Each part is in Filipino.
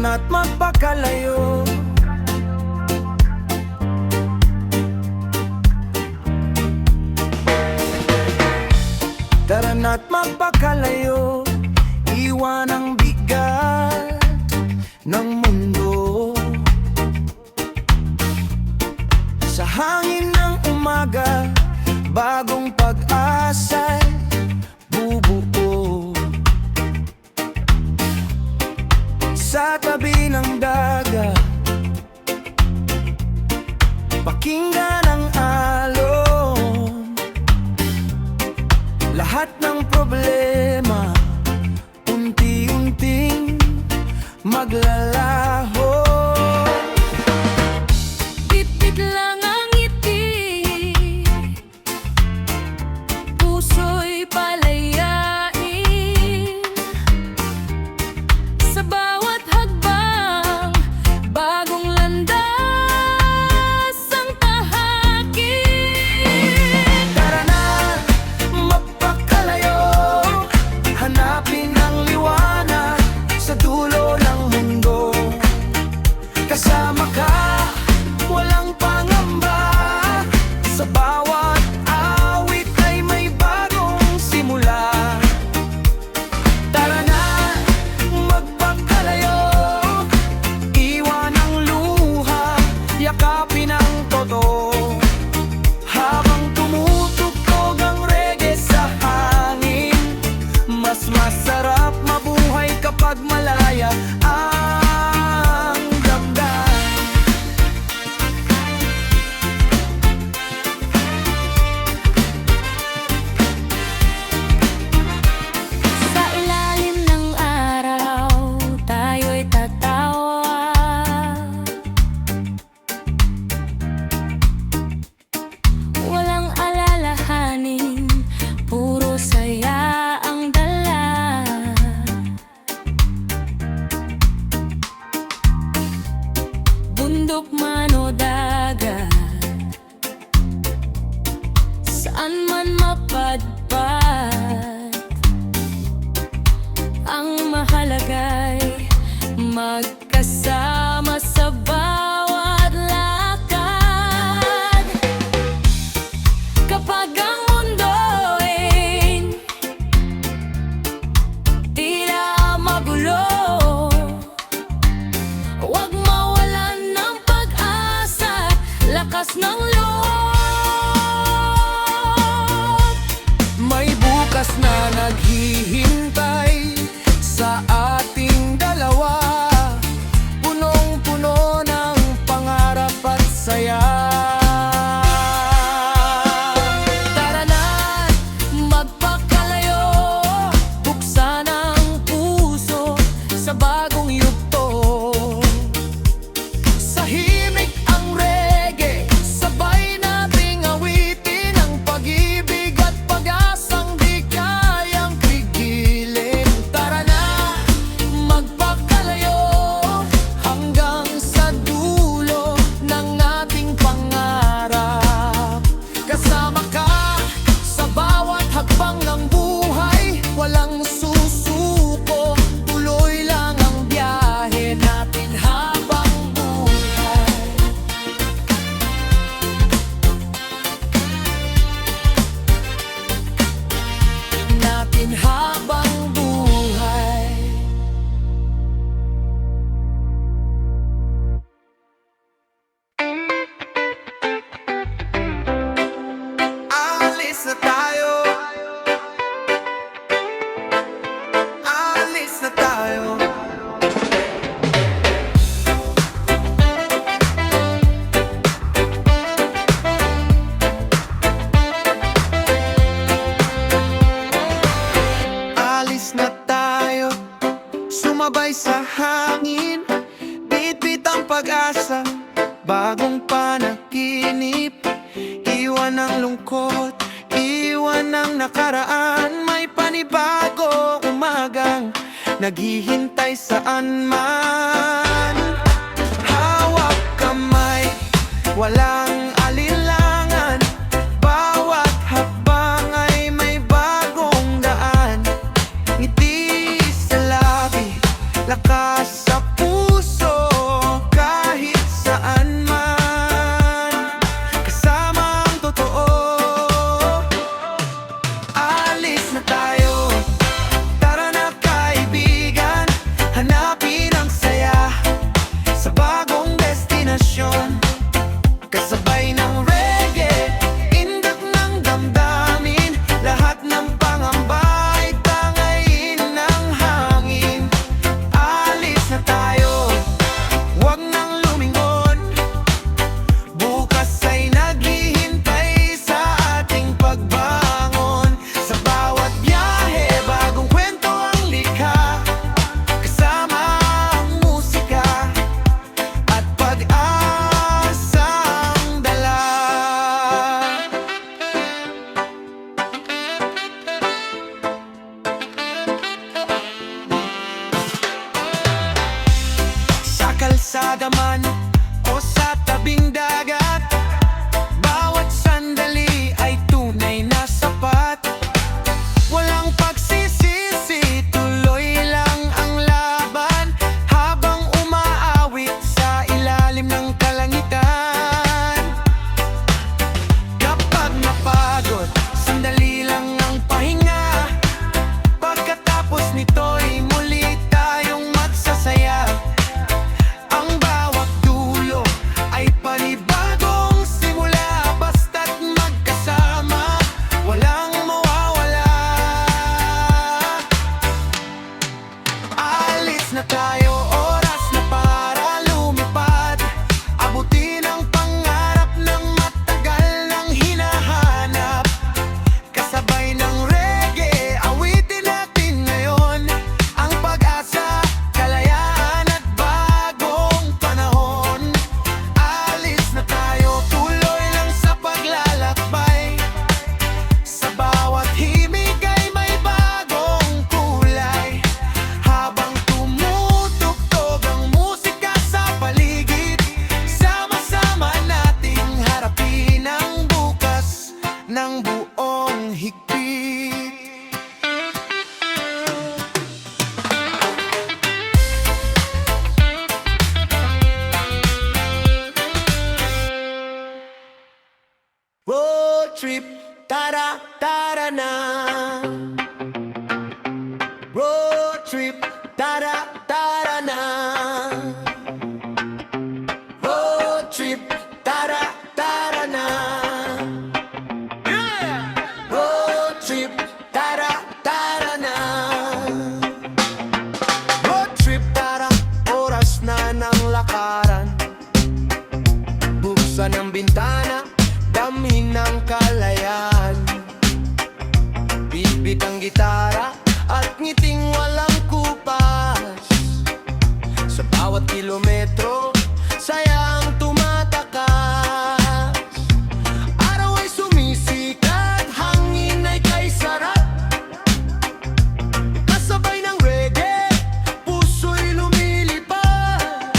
na't magpakalayo. Tara na't magpakalayo, iwan ang bigat ng mundo. Sa hangin ng umaga, bagong pag-asa'y bubuo. Sa tabi ng dagat, pakinggan ang alon. Lahat ng problema unti-unting maglalaho. Bit-bit lang ang ngiti, puso'y palayain. Sa bawat hagbang, bagong landas ang tahakin. Tara na, magpakalayo, hanapin ang liwanag sa dulo ng mundo. Kasama ka, walang pangamba. Sa bawat awit ay may bagong simula. Tara na, magpakalayo, iwan ang luha, yakapin ang totoo. Habang tumutugtog ang reggae sa hangin, mas masarap mabuhay kapag malaya ang damdamin. Sa ilalim ng araw, tayo'y tatawa. Walang alalahanin, puro saya ang dala. Bundok man o dagat, saan man mapadpad, ang mahalaga'y magkasama sa bawat lakad. Kapag ang mundo'y tila magulo, huwag mawalan ng pag-asa, lakas ng loob. May bukas na naghihintay sa ating dalawa, punong-puno ng pangarap at saya. Tara na't magpakalayo, buksan ang puso sa bagong yugto. Sa himig ang reggae, sabay nating awitin ang pag-ibig at pag-asang di kayang pigilin. Tara na, magpakalayo, hanggang sa dulo ng ating pangarap. Kasama ka sa bawat hakbang ng buhay, walang susuko, tuloy lang ang biyahe natin habang buhay. Natin habang buhay. Alis na tayo, alis na tayo. Alis na tayo, sumabay sa hangin, bit-bit ang pag-asa, bagong panaginip. Iwan ang lungkot, iwan ang nakaraan, may panibago umagang naghihintay saan man. Hawak kamay, walang alinlangan, bawat hakbang ay may bagong daan. Ngiti sa labi, lakas sa puso, trip, tara, tara na. Road trip, tara, tara na. Road trip, tara, tara na. Road trip, tara, tara na. Road trip, tara, oras na ng lakaran. Buksan ang bintana, dami ng kalayaan. Bibit ang gitara at ngiting walang kupas. Sa bawat kilometro, sayang tumatakas. Araw ay sumisikat, hangin ay kay sarap. Kasabay ng reggae, puso'y lumilipad.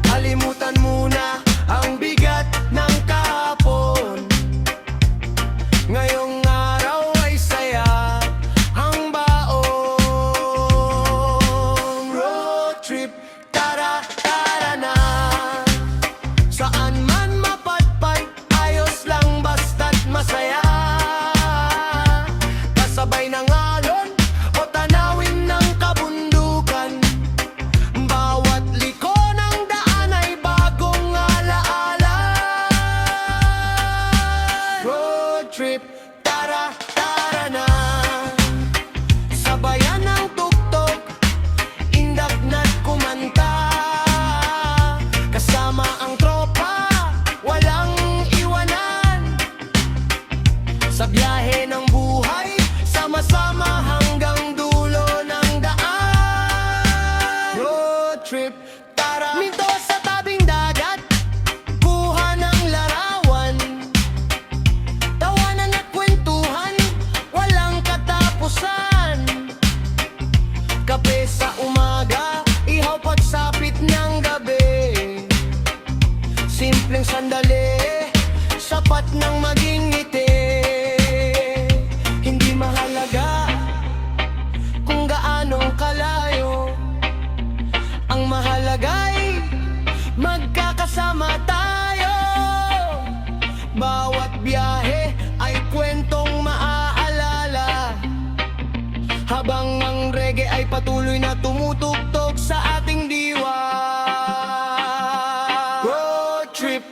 Kalimutan muna ang bigat ng kahapon. Ngayong araw ay saya ang baon. Road trip, tara, tara na. Saan man mapadpad, ayos lang basta't masaya. Kasabay ng alon o tanawin ng kabundukan. Bawat liko ng daan ay bagong alaala. Road trip, tara, tara na. Sabayan ng tuktok, indak na't kumanta. Kasama ang tropa, walang iwanan. Sa biyahe ng buhay, sama-sama hanggang dulo ng daan. Road trip, tara. Minto sa tabing dagat, kuha ng larawan. Tawanan at kwentuhan, walang katapusan. Kape sa umaga, ihaw pagsapit ng gabi. Simpleng sandali, sapat ng maging ngiti. Hindi mahalaga kung gaano kalayo. Ang mahalaga'y magkakasama tayo. Bawat biyahe ay kwentong maaalala, habang ang reggae ay patuloy na tumutugtog sa ating diwa. Road trip,